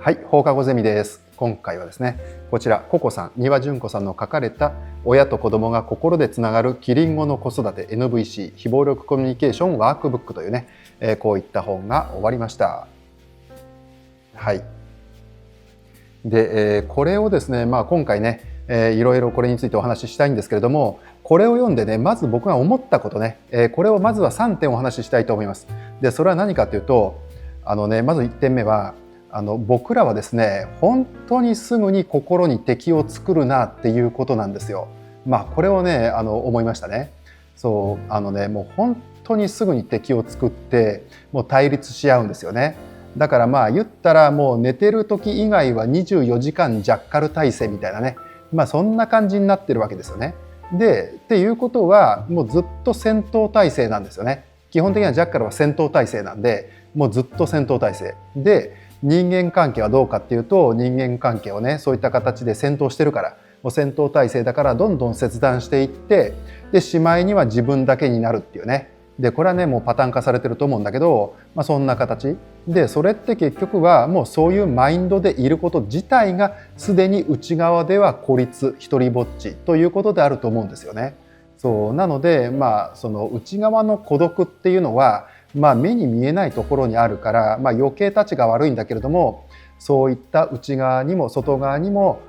はい、放課後ゼミです。今回はですね、こちらココさん、丹羽純子さんの書かれた親と子供が心でつながるキリン語の子育て NVC 非暴力コミュニケーションワークブックというね、こういった本が終わりました。はい。で、これをですね、今回ね、いろいろこれについてお話ししたいんですけれども、これを読んでね、まず僕が思ったことね、これをまずは3点お話ししたいと思います。で、それは何かというと、まず1点目は、僕らはですね、本当にすぐに心に敵を作るなっていうことなんですよ。これをね、思いましたね。そう、もう本当にすぐに敵を作って、もう対立し合うんですよね。だから言ったらもう寝てる時以外は24時間ジャッカル体制みたいなね、そんな感じになってるわけですよね。で、っていうことはもうずっと戦闘態勢なんですよね。基本的にはジャッカルは戦闘態勢なんで、もうずっと戦闘態勢で、人間関係はどうかっていうと、人間関係をね、そういった形で戦闘してるから、もう戦闘態勢だからどんどん切断していって、でしまいには自分だけになるっていうね。でこれはね、もうパターン化されてると思うんだけど、そんな形で、それって結局はもうそういうマインドでいること自体がすでに内側では孤立、一人ぼっちということであると思うんですよね。そうなので、その内側の孤独っていうのは目に見えないところにあるから、余計たちが悪いんだけれども、そういった内側にも外側にも、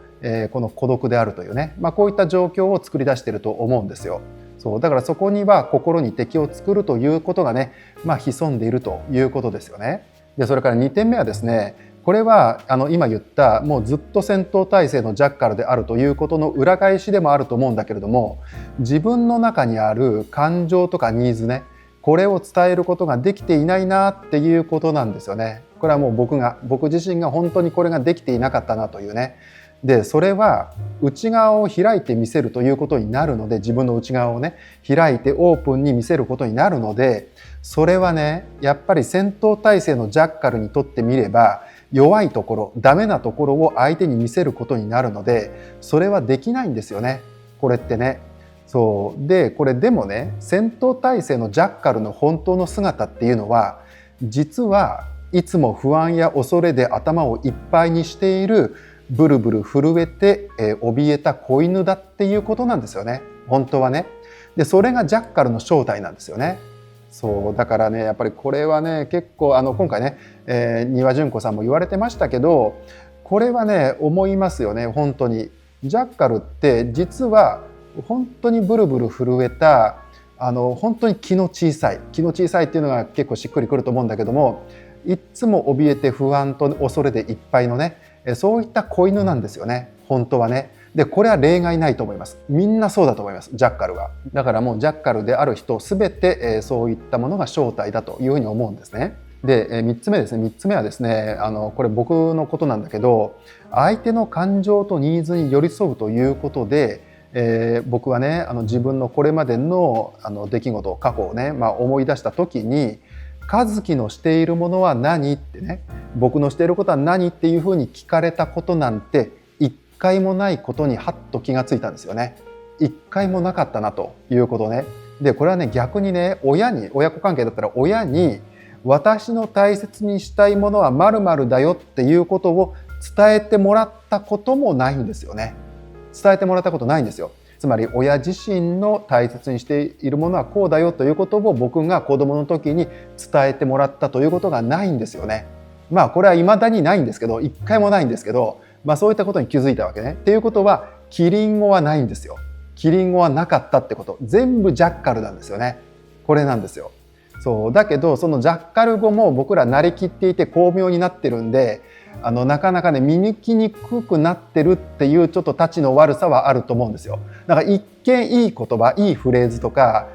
この孤独であるというね、こういった状況を作り出していると思うんですよ。そうだからそこには心に敵を作るということがね、潜んでいるということですよね。でそれから2点目はですね、これは今言ったもうずっと戦闘態勢のジャッカルであるということの裏返しでもあると思うんだけれども、自分の中にある感情とかニーズね、これを伝えることができていないなっていうことなんですよね。これはもう僕自身が本当にこれができていなかったなというね。でそれは内側を開いて見せるということになるので、自分の内側をね開いてオープンに見せることになるので、それはねやっぱり戦闘態勢のジャッカルにとってみれば弱いところ、ダメなところを相手に見せることになるので、それはできないんですよね、これってね。そうでこれでもね、戦闘態勢のジャッカルの本当の姿っていうのは、実はいつも不安や恐れで頭をいっぱいにしている、ブルブル震えて、怯えた子犬だっていうことなんですよね、本当はね。でそれがジャッカルの正体なんですよね。そうだからね、やっぱりこれはね結構今回ね、丹羽純子さんも言われてましたけど、これはね思いますよね。本当にジャッカルって実は本当にブルブル震えた、本当に気の小さいっていうのが結構しっくりくると思うんだけども、いつも怯えて不安と恐れでいっぱいのね、そういった子犬なんですよね、本当はね。でこれは例外ないと思います。みんなそうだと思います、ジャッカルは。だからもうジャッカルである人すべて、そういったものが正体だというふうに思うんですね。で3つ目ですね。3つ目はですね、これ僕のことなんだけど、相手の感情とニーズに寄り添うということで、僕はね自分のこれまでの出来事、過去をね、思い出した時に、和樹のしているものは何ってね、僕のしていることは何っていうふうに聞かれたことなんて一回もないことにハッと気がついたんですよね。一回もなかったなということね。でこれはね逆にね、親子関係だったら親に、私の大切にしたいものは〇〇だよっていうことを伝えてもらったこともないんですよね。伝えてもらったことないんですよ。つまり親自身の大切にしているものはこうだよということを僕が子供の時に伝えてもらったということがないんですよね。これは未だにないんですけど、一回もないんですけど、そういったことに気づいたわけね。っていうことはキリン語はないんですよ。キリン語はなかったってこと。全部ジャッカルなんですよね。これなんですよ。そうだけどそのジャッカル語も僕ら慣れきっていて巧妙になってるんで、なかなかね見抜きにくくなってるっていうちょっとたちの悪さはあると思うんですよ。だから一見いい言葉、いいフレーズとか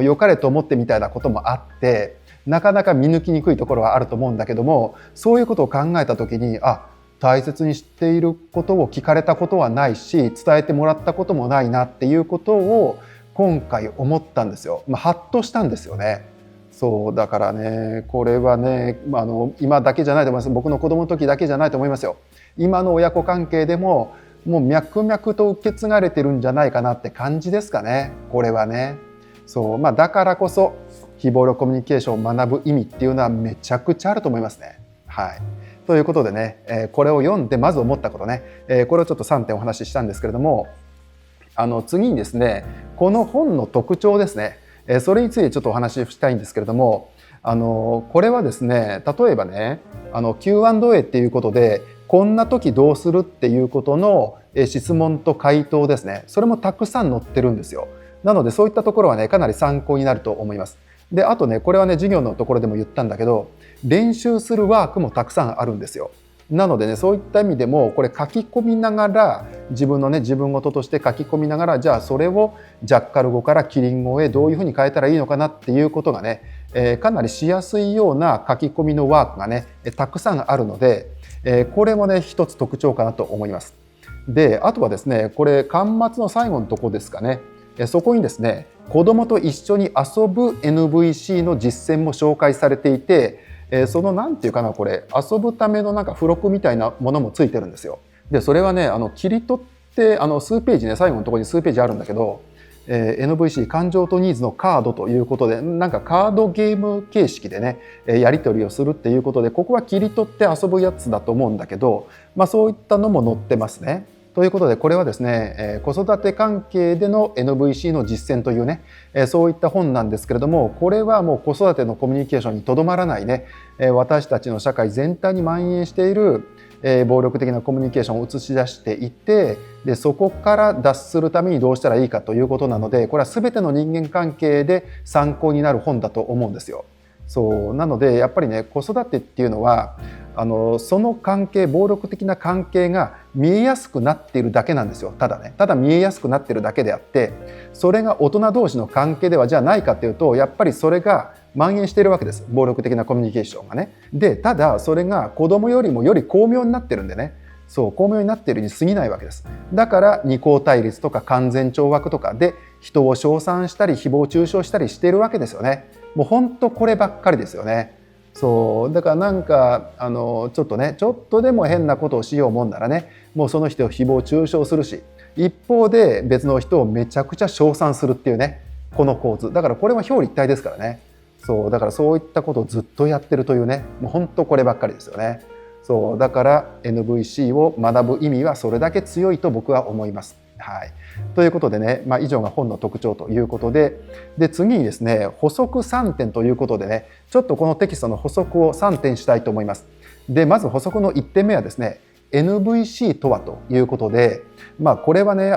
良かれと思ってみたいなこともあって、なかなか見抜きにくいところはあると思うんだけども、そういうことを考えた時に、大切にしていることを聞かれたことはないし、伝えてもらったこともないなっていうことを今回思ったんですよ。ハッとしたんですよね。そうだからね、これはね、今だけじゃないと思います。僕の子供の時だけじゃないと思いますよ。今の親子関係でももう脈々と受け継がれてるんじゃないかなって感じですかね、これはね。そうだからこそ非暴力コミュニケーションを学ぶ意味っていうのはめちゃくちゃあると思いますね。はい。ということでね、これを読んでまず思ったことね、これをちょっと3点お話ししたんですけれども、次にですね、この本の特徴ですね、それについてちょっとお話ししたいんですけれども、これはですね、例えばね、Q&A っていうことで、こんな時どうするっていうことの質問と回答ですね、それもたくさん載ってるんですよ。なのでそういったところはね、かなり参考になると思います。で、あとね、これはね、授業のところでも言ったんだけど、練習するワークもたくさんあるんですよ。なのでね、そういった意味でもこれ書き込みながら、自分事として書き込みながら、じゃあそれをジャッカル語からキリン語へどういうふうに変えたらいいのかなっていうことがね、かなりしやすいような書き込みのワークがね、たくさんあるので、これもね、一つ特徴かなと思います。で、あとはですね、これ巻末の最後のところですかね、そこにですね、子供と一緒に遊ぶ NVC の実践も紹介されていて、そのなんていうかな、これ遊ぶためのなんか付録みたいなものもついてるんですよ。で、それはね、切り取って数ページね、最後のところに数ページあるんだけど、NVC 感情とニーズのカードということで、なんかカードゲーム形式でね、やり取りをするっていうことで、ここは切り取って遊ぶやつだと思うんだけど、そういったのも載ってますね。ということで、これはですね、子育て関係での NVC の実践というね、そういった本なんですけれども、これはもう子育てのコミュニケーションにとどまらないね、私たちの社会全体に蔓延している暴力的なコミュニケーションを映し出していて、でそこから脱するためにどうしたらいいかということなので、これは全ての人間関係で参考になる本だと思うんですよ。そうなのでやっぱりね、子育てっていうのはその関係、暴力的な関係が見えやすくなっているだけなんですよ。ただ見えやすくなっているだけであって、それが大人同士の関係ではじゃあないかというと、やっぱりそれが蔓延しているわけです。暴力的なコミュニケーションがね。で、ただそれが子供よりもより巧妙になってるんでね、そう巧妙になっているに過ぎないわけです。だから二項対立とか完全懲悪とかで人を称賛したり誹謗中傷したりしているわけですよね。もう本当こればっかりですよね。そうだからなんかちょっとでも変なことをしようもんならね、もうその人を誹謗中傷するし、一方で別の人をめちゃくちゃ称賛するっていうね、この構図だから、これは表裏一体ですからね。そうだからそういったことをずっとやってるというね、もう本当こればっかりですよね。そうだから NVC を学ぶ意味はそれだけ強いと僕は思います。はい、ということでね、以上が本の特徴ということで、次にですね、補足3点ということでね、ちょっとこのテキストの補足を3点したいと思います。で、まず補足の1点目はですね、NVC とはということで、これはね、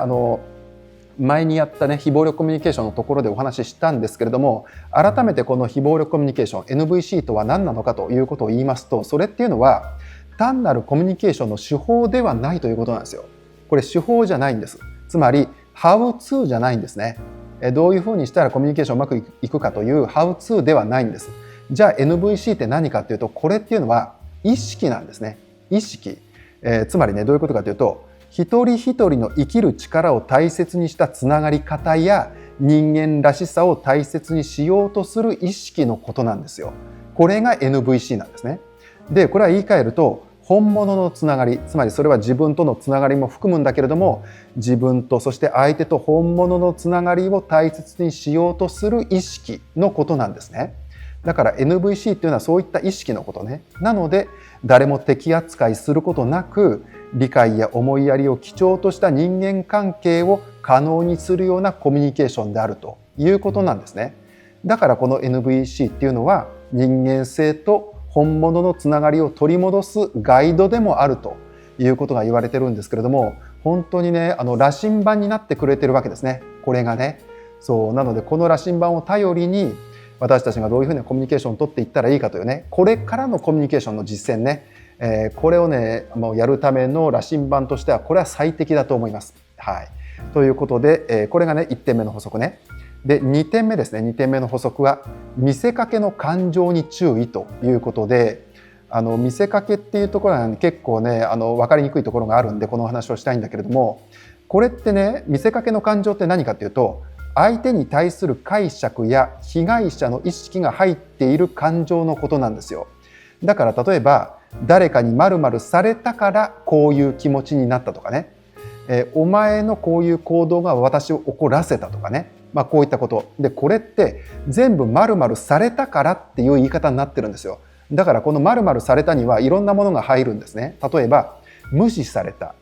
前にやったね、非暴力コミュニケーションのところでお話ししたんですけれども、改めてこの非暴力コミュニケーション NVC とは何なのかということを言いますと、それっていうのは単なるコミュニケーションの手法ではないということなんですよ。これ手法じゃないんです。つまり How to じゃないんですね。どういうふうにしたらコミュニケーションうまくいくかという How to ではないんです。じゃあ NVC って何かっていうと、これっていうのは意識なんですね。意識。つまりね、どういうことかというと、一人一人の生きる力を大切にしたつながり方や人間らしさを大切にしようとする意識のことなんですよ。これが NVC なんですね。で、これは言い換えると、本物のつながり、つまりそれは自分とのつながりも含むんだけれども、自分とそして相手と本物のつながりを大切にしようとする意識のことなんですね。だから NVC っていうのはそういった意識のことね。なので誰も敵扱いすることなく、理解や思いやりを基調とした人間関係を可能にするようなコミュニケーションであるということなんですね。だからこの NVC っていうのは人間性と本物のつながりを取り戻すガイドでもあるということが言われてるんですけれども、本当にね、羅針盤になってくれてるわけですね、これがね。そうなので、この羅針盤を頼りに私たちがどういうふうなコミュニケーションを取っていったらいいかというね、これからのコミュニケーションの実践ね、これをね、もうやるための羅針盤としてはこれは最適だと思います。はい、ということで、これがね1点目の補足ね。で2点目ですね。2点目の補足は見せかけの感情に注意ということで、見せかけっていうところは結構ね分かりにくいところがあるんで、この話をしたいんだけれども、これってね、見せかけの感情って何かっていうと、相手に対する解釈や被害者の意識が入っている感情のことなんですよ。だから例えば誰かに〇〇されたからこういう気持ちになったとかね、お前のこういう行動が私を怒らせたとかね、こういったことで、これって全部〇〇されたからっていう言い方になってるんですよ。だからこの〇〇されたにはいろんなものが入るんですね。例えば無視された、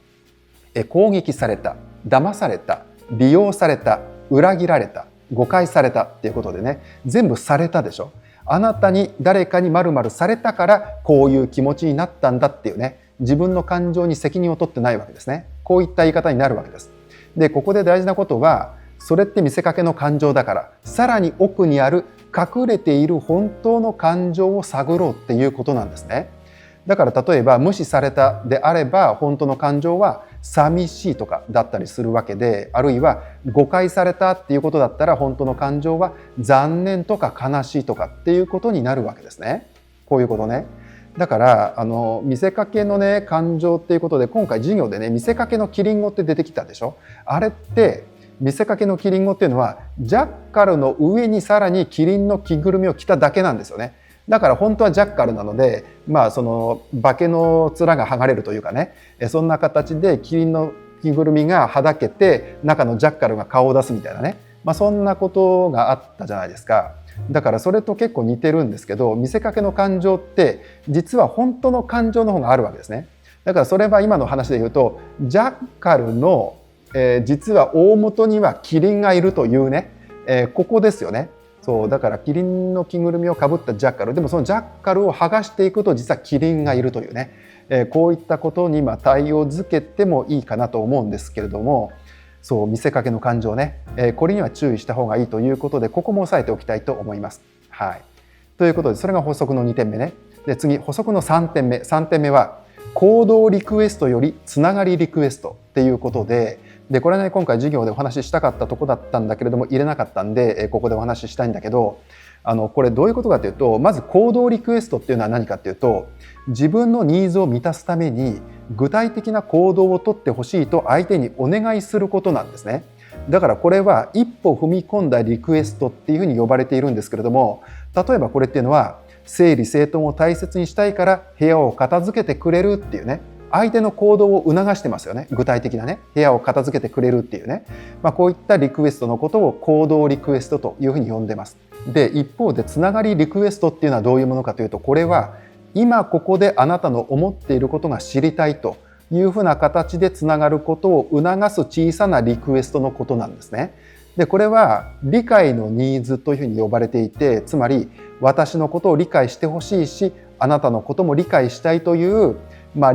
攻撃された、騙された、利用された、裏切られた、誤解されたっていうことでね、全部されたでしょ。あなたに誰かに〇〇されたからこういう気持ちになったんだっていうね、自分の感情に責任を取ってないわけですね。こういった言い方になるわけです。で、ここで大事なことは、それって見せかけの感情だから、さらに奥にある隠れている本当の感情を探ろうっていうことなんですね。だから例えば無視されたであれば、本当の感情は寂しいとかだったりするわけで、あるいは誤解されたっていうことだったら、本当の感情は残念とか悲しいとかっていうことになるわけですね。こういうことね。だから見せかけのね感情っていうことで、今回授業でね見せかけのキリンゴって出てきたでしょ。あれって見せかけのキリンゴっていうのは、ジャッカルの上にさらにキリンの着ぐるみを着ただけなんですよね。だから本当はジャッカルなので、その化けの面が剥がれるというかね、そんな形でキリンの着ぐるみがはだけて、中のジャッカルが顔を出すみたいなね、そんなことがあったじゃないですか。だからそれと結構似てるんですけど、見せかけの感情って実は本当の感情の方があるわけですね。だからそれは今の話で言うと、ジャッカルの、実は大元にはキリンがいるというね、ここですよね。そうだからキリンの着ぐるみをかぶったジャッカル、でもそのジャッカルを剥がしていくと実はキリンがいるというね、こういったことに対応づけてもいいかなと思うんですけれども、そう見せかけの感情ね、これには注意した方がいいということで、ここも押さえておきたいと思います。はい。ということで、それが補足の2点目ね。で次、補足の3点目。3点目は行動リクエストよりつながりリクエストっていうことで、これね今回授業でお話ししたかったとこだったんだけれども入れなかったんで、ここでお話ししたいんだけど、これどういうことかというと、まず行動リクエストっていうのは何かっていうと、自分のニーズを満たすために具体的な行動をとってほしいと相手にお願いすることなんですね。だからこれは一歩踏み込んだリクエストっていうふうに呼ばれているんですけれども、例えばこれっていうのは整理整頓を大切にしたいから部屋を片付けてくれるっていうね、相手の行動を促してますよね。具体的なね、部屋を片付けてくれるっていうね、こういったリクエストのことを行動リクエストというふうに呼んでます。で、一方でつながりリクエストっていうのはどういうものかというと、これは今ここであなたの思っていることが知りたいというふうな形でつながることを促す小さなリクエストのことなんですね。で、これは理解のニーズというふうに呼ばれていて、つまり私のことを理解してほしいし、あなたのことも理解したいという、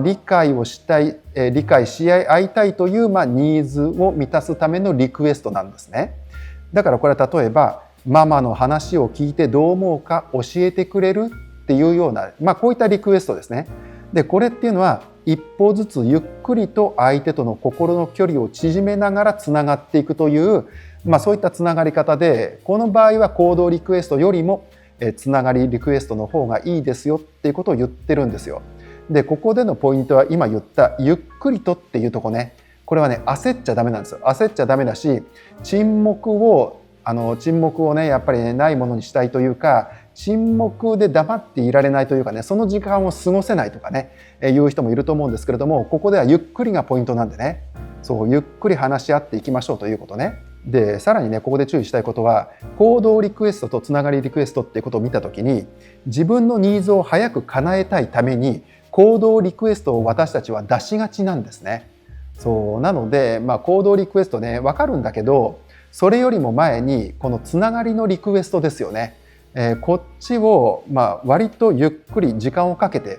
理解をしたい、理解し合いたいという、ニーズを満たすためのリクエストなんですね。だからこれは例えば、ママの話を聞いてどう思うか教えてくれるっていうような、こういったリクエストですね。で、これっていうのは一歩ずつゆっくりと相手との心の距離を縮めながらつながっていくという、そういったつながり方で、この場合は行動リクエストよりもつながりリクエストの方がいいですよっていうことを言ってるんですよ。で、ここでのポイントは今言ったゆっくりとっていうとこね。これはね、焦っちゃダメなんですよ。焦っちゃダメだし、沈黙をね、やっぱりね、ないものにしたいというか、沈黙で黙っていられないというかね、その時間を過ごせないとかね、いう人もいると思うんですけれども、ここではゆっくりがポイントなんでね、そう、ゆっくり話し合っていきましょうということね。で、さらにね、ここで注意したいことは、行動リクエストとつながりリクエストっていうことを見たときに、自分のニーズを早く叶えたいために、行動リクエストを私たちは出しがちなんですね。そうなので、行動リクエストね、わかるんだけど、それよりも前にこのつながりのリクエストですよね。こっちを割とゆっくり時間をかけて、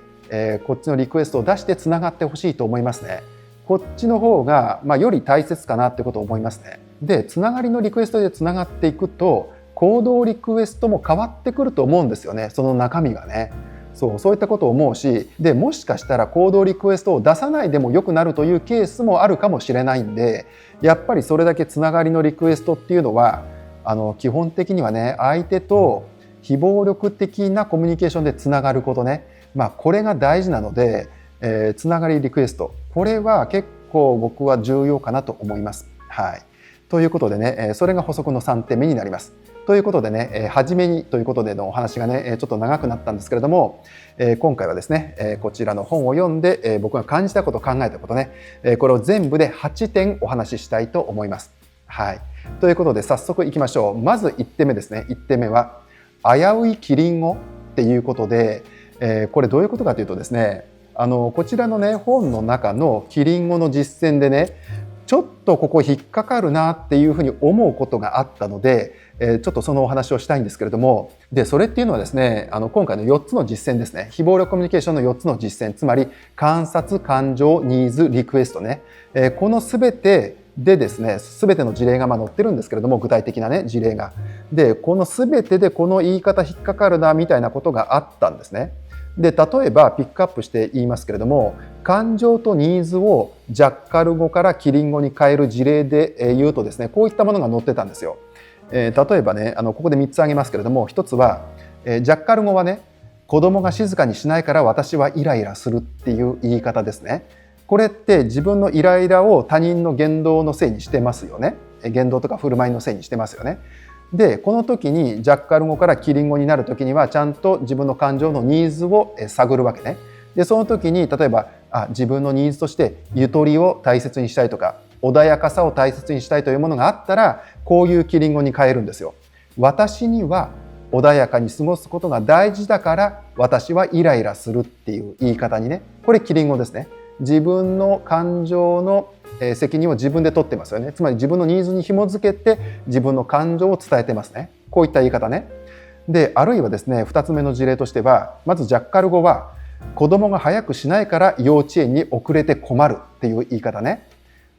こっちのリクエストを出してつながってほしいと思いますね。こっちの方がより大切かなってことを思いますね。で、つながりのリクエストでつながっていくと、行動リクエストも変わってくると思うんですよね。その中身がね。そういったことを思うし、でもしかしたら行動リクエストを出さないでも良くなるというケースもあるかもしれないんで、やっぱりそれだけつながりのリクエストっていうのは基本的にはね、相手と非暴力的なコミュニケーションでつながることね、これが大事なので、つながりリクエスト、これは結構僕は重要かなと思います。はい。ということでね、それが補足の3点目になります。ということでね、初めにということでのお話がね、ちょっと長くなったんですけれども、今回はですね、こちらの本を読んで、僕が感じたこと、考えたことね、これを全部で8点お話ししたいと思います。はい。ということで早速いきましょう。まず1点目ですね。1点目は危ういキリンをっていうことで、これどういうことかというとですね、こちらのね本の中のキリン語の実践でね、ちょっとここ引っかかるなっていうふうに思うことがあったので、ちょっとそのお話をしたいんですけれども、でそれっていうのはですね、今回の4つの実践ですね、非暴力コミュニケーションの4つの実践、つまり観察、感情、ニーズ、リクエストね、この全てでですね、全ての事例が載ってるんですけれども、具体的なね事例が。でこの全てでこの言い方引っかかるなみたいなことがあったんですね。で例えばピックアップして言いますけれども、感情とニーズをジャッカル語からキリン語に変える事例で言うとですね、こういったものが載ってたんですよ。例えばね、ここで3つ挙げますけれども、1つはジャッカル語はね、子供が静かにしないから私はイライラするっていう言い方ですね。これって自分のイライラを他人の言動のせいにしてますよね。言動とか振る舞いのせいにしてますよね。でこの時にジャッカル語からキリン語になる時にはちゃんと自分の感情のニーズを探るわけね。でその時に例えば自分のニーズとしてゆとりを大切にしたいとか穏やかさを大切にしたいというものがあったら、こういうキリン語に変えるんですよ。私には穏やかに過ごすことが大事だから私はイライラするっていう言い方にね、これキリン語ですね。自分の感情の責任を自分で取ってますよね。つまり自分のニーズに紐づけて自分の感情を伝えてますね。こういった言い方ね。であるいはですね、2つ目の事例としては、まずジャッカル語は子供が早くしないから幼稚園に遅れて困るっていう言い方ね。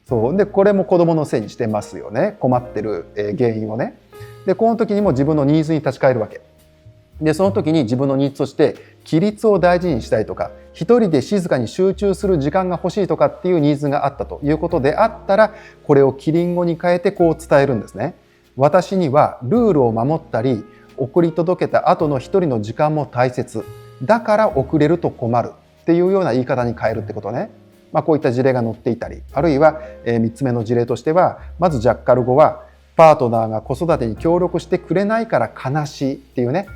そうでこれも子供のせいにしてますよね。困ってる原因をね。でこの時にも自分のニーズに立ち返るわけで、その時に自分のニーズとして規律を大事にしたいとか、一人で静かに集中する時間が欲しいとかっていうニーズがあったということであったら、これをキリン語に変えてこう伝えるんですね。私にはルールを守ったり送り届けた後の一人の時間も大切だから遅れると困るっていうような言い方に変えるってことね。こういった事例が載っていたり、あるいは3つ目の事例としては、まずジャッカル語はパートナーが子育てに協力してくれないから悲しいっていうね、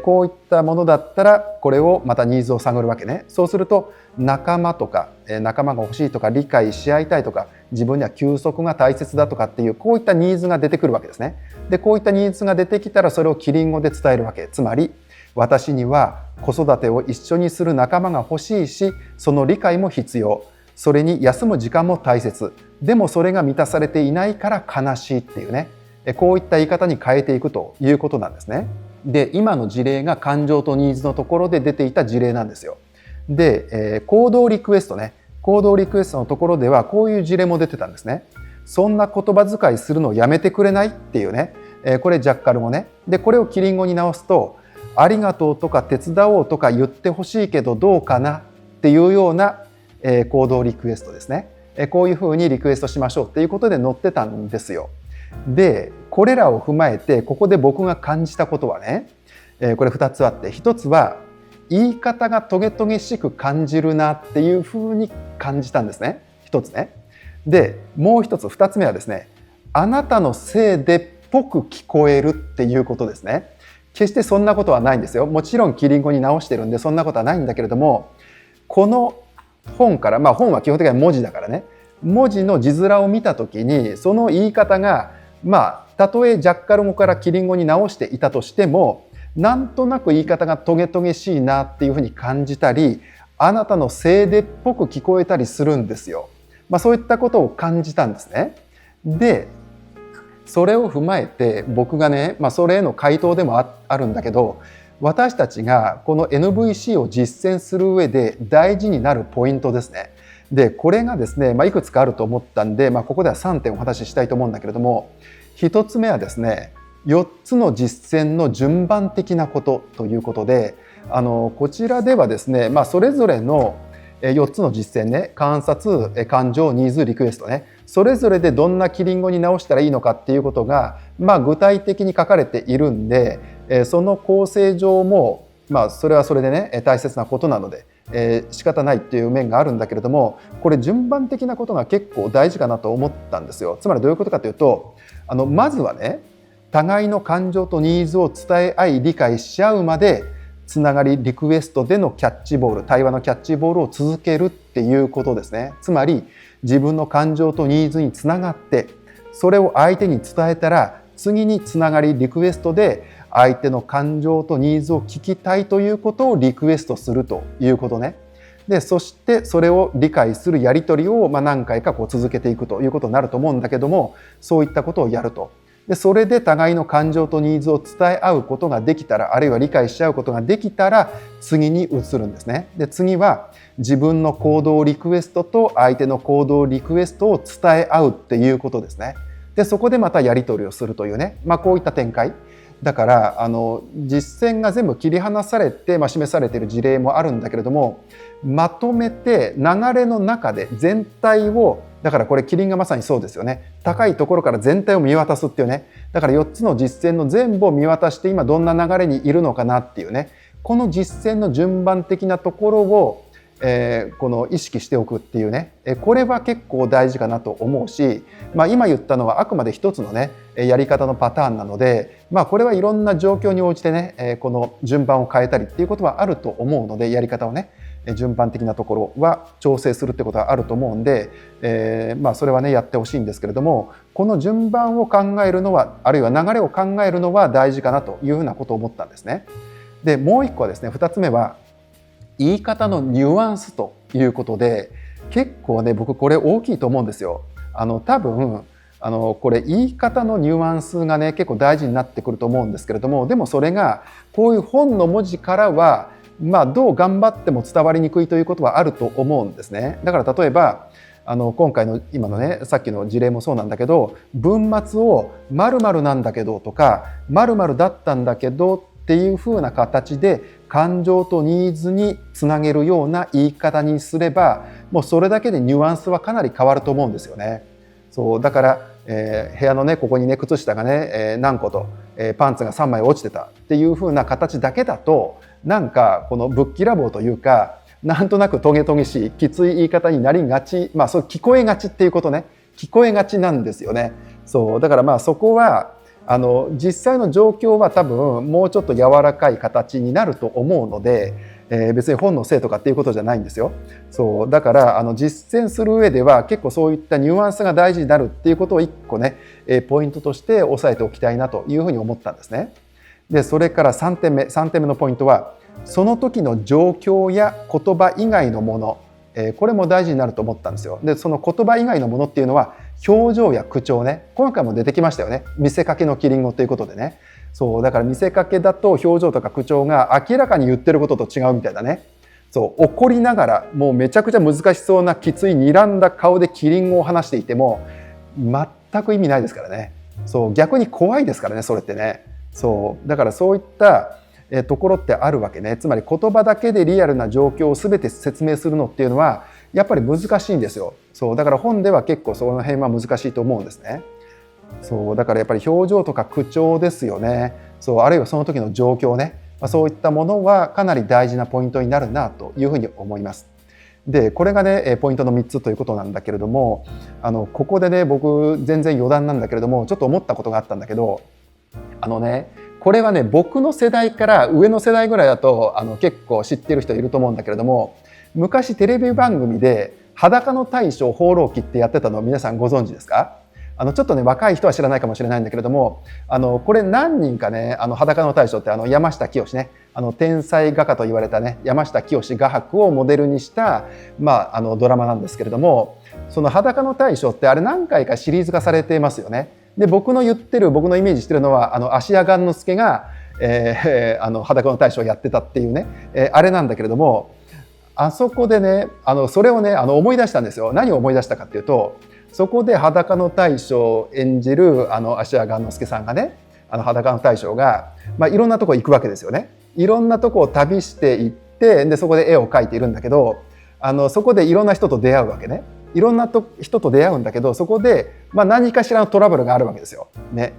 こういったものだったらこれをまたニーズを探るわけね。そうすると仲間とか仲間が欲しいとか理解し合いたいとか自分には休息が大切だとかっていうこういったニーズが出てくるわけですね。でこういったニーズが出てきたらそれをキリン語で伝えるわけ。つまり私には子育てを一緒にする仲間が欲しいし、その理解も必要、それに休む時間も大切、でもそれが満たされていないから悲しいっていうね、こういった言い方に変えていくということなんですね。で今の事例が感情とニーズのところで出ていた事例なんですよ。で、行動リクエストね、行動リクエストのところではこういう事例も出てたんですね。そんな言葉遣いするのをやめてくれないっていうね、これジャッカル語ね。でこれをキリン語に直すと、ありがとうとか手伝おうとか言ってほしいけどどうかなっていうような行動リクエストですね。こういうふうにリクエストしましょうっていうことで載ってたんですよ。でこれらを踏まえてここで僕が感じたことはね、これ2つあって、1つは言い方がトゲトゲしく感じるなっていうふうに感じたんですね。1つね。でもう1つ、2つ目はですね、あなたのせいでっぽく聞こえるっていうことですね。決してそんなことはないんですよ。もちろんキリン語に直してるんでそんなことはないんだけれども、この本から、本は基本的には文字だからね、文字の字面を見た時にその言い方がたとえジャッカル語からキリン語に直していたとしても、なんとなく言い方がトゲトゲしいなっていうふうに感じたり、あなたのせいでっぽく聞こえたりするんですよ。そういったことを感じたんですね。でそれを踏まえて僕がね、それへの回答でもあるんだけど、私たちがこの NVC を実践する上で大事になるポイントですね。でこれがですね、いくつかあると思ったんで、ここでは3点お話ししたいと思うんだけれども、1つ目はですね、4つの実践の順番的なことということで、こちらではですね、それぞれの4つの実践ね、観察、感情、ニーズ、リクエストね、それぞれでどんなキリン語に直したらいいのかっていうことが、具体的に書かれているんで、その構成上も、それはそれでね大切なことなので、仕方ないっていう面があるんだけれども、これ順番的なことが結構大事かなと思ったんですよ。つまりどういうことかというと、まずはね、互いの感情とニーズを伝え合い理解し合うまでつながりリクエストでのキャッチボール、対話のキャッチボールを続けるっていうことですね。つまり自分の感情とニーズにつながって、それを相手に伝えたら次につながりリクエストで相手の感情とニーズを聞きたいということをリクエストするということね。でそしてそれを理解するやり取りを何回か続けていくということになると思うんだけども、そういったことをやると。でそれで互いの感情とニーズを伝え合うことができたら、あるいは理解し合うことができたら次に移るんですね。で次は自分の行動リクエストと相手の行動リクエストを伝え合うっていうことですね。でそこでまたやり取りをするというね、こういった展開だから、実践が全部切り離されて、示されている事例もあるんだけれども、まとめて流れの中で全体を、だからこれキリンがまさにそうですよね。高いところから全体を見渡すっていうね。だから4つの実践の全部を見渡して今どんな流れにいるのかなっていうね、この実践の順番的なところをこの意識しておくっていうね、これは結構大事かなと思うし、今言ったのはあくまで一つのねやり方のパターンなので、これはいろんな状況に応じてねこの順番を変えたりっていうことはあると思うので、やり方をね順番的なところは調整するってことはあると思うんで、それはねやってほしいんですけれども、この順番を考えるのは、あるいは流れを考えるのは大事かなというふうなことを思ったんですね。でもう一個はですね、2つ目は言い方のニュアンスということで、結構ね僕これ大きいと思うんですよ。多分これ言い方のニュアンスがね結構大事になってくると思うんですけれども、でもそれがこういう本の文字からはどう頑張っても伝わりにくいということはあると思うんですね。だから例えば今回の今のねさっきの事例もそうなんだけど、文末を〇〇なんだけどとか〇〇だったんだけどっていう風な形で感情とニーズにつなげるような言い方にすれば、もうそれだけでニュアンスはかなり変わると思うんですよね。そうだから、部屋のねここにね靴下がね、何個と、パンツが3枚落ちてたっていう風な形だけだと、なんかこのぶっきらぼうというか、なんとなくトゲトゲしいきつい言い方になりがち、そう聞こえがちっていうことね、聞こえがちなんですよね。そうだからそこは実際の状況は多分もうちょっと柔らかい形になると思うので、別に本のせいとかっていうことじゃないんですよ。そうだから実践する上では結構そういったニュアンスが大事になるっていうことを一個ねポイントとして押さえておきたいなというふうに思ったんですね。でそれから3点目のポイントは、その時の状況や言葉以外のもの、これも大事になると思ったんですよ。でその言葉以外のものっていうのは表情や口調ね、今回も出てきましたよね。見せかけのキリン語ということでね。そうだから見せかけだと表情とか口調が明らかに言ってることと違うみたいだね。そう怒りながらもうめちゃくちゃ難しそうなきつい睨んだ顔でキリン語を話していても全く意味ないですからね。そう逆に怖いですからね、それってね。そうだからそういったところってあるわけね。つまり言葉だけでリアルな状況を全て説明するのっていうのはやっぱり難しいんですよ。そうだから本では結構その辺は難しいと思うんですね。そうだからやっぱり表情とか口調ですよね。そうあるいはその時の状況ね、そういったものはかなり大事なポイントになるなというふうに思います。でこれがねポイントの3つということなんだけれども、ここでね僕全然余談なんだけれどもちょっと思ったことがあったんだけど、これはね僕の世代から上の世代ぐらいだと結構知ってる人いると思うんだけれども、昔テレビ番組で裸の大将放浪記ってやってたのを皆さんご存知ですか？ちょっとね若い人は知らないかもしれないんだけれども、これ何人かね裸の大将って山下清ね、天才画家と言われたね山下清画伯をモデルにした、ドラマなんですけれども、その裸の大将ってあれ何回かシリーズ化されてますよね。で僕のイメージしてるのは芦屋雁之助が、裸の大将をやってたっていうね、あれなんだけれども、あそこでねそれをね思い出したんですよ。何を思い出したかっていうと、そこで裸の大将を演じる芦屋雁之助さんがね、裸の大将が、いろんなとこ行くわけですよね。いろんなとこを旅していって、でそこで絵を描いているんだけど、そこでいろんな人と出会うわけね。いろんな人と出会うんだけど、そこで、何かしらのトラブルがあるわけですよ。ね。